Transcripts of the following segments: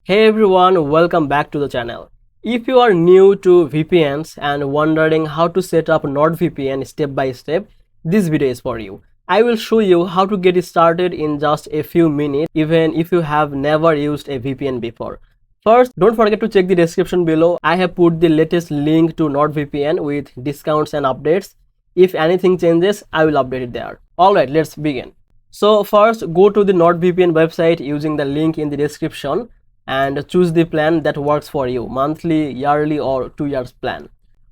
Hey everyone, welcome back to the channel. If you are new to VPNs and wondering how to set up NordVPN step by step, this video is for you. I will show you how to get started in just a few minutes even if you have never used a VPN before. First, don't forget to check the description below. I have put the latest link to NordVPN with discounts and updates. If anything changes, I will update it there. Alright, let's begin. So first, go to the NordVPN website using the link in the description and choose the plan that works for you, monthly, yearly or 2 years plan.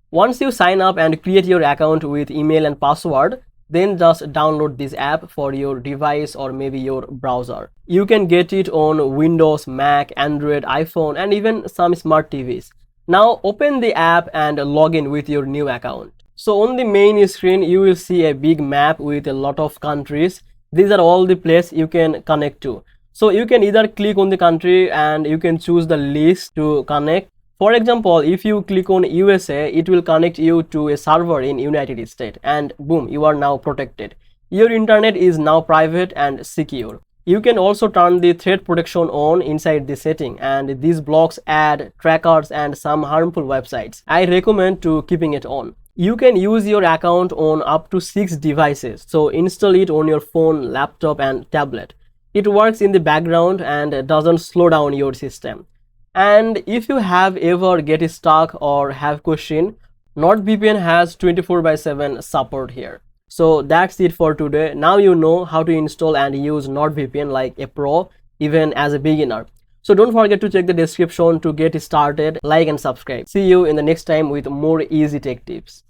Once you sign up and create your account with email and password, then just download this app for your device or maybe your browser. You can get it on Windows, Mac, Android, iPhone and even some smart TVs. Now open the app and log in with your new account. So on the main screen you will see a big map with a lot of countries. These are all the places you can connect to. So you can either click on the country and you can choose the list to connect. For example, if you click on USA, it will connect you to a server in United States and boom, you are now protected. Your internet is now private and secure. You can also turn the threat protection on inside the setting, and these blocks add trackers and some harmful websites. I recommend to keeping it on. You can use your account on up to 6 devices, so install it on your phone, laptop and tablet. It works in the background and doesn't slow down your system. And if you have ever get stuck or have question, NordVPN has 24/7 support here. So that's it for today. Now you know how to install and use NordVPN like a pro, even as a beginner. So don't forget to check the description to get started, like and subscribe. See you in the next time with more easy tech tips.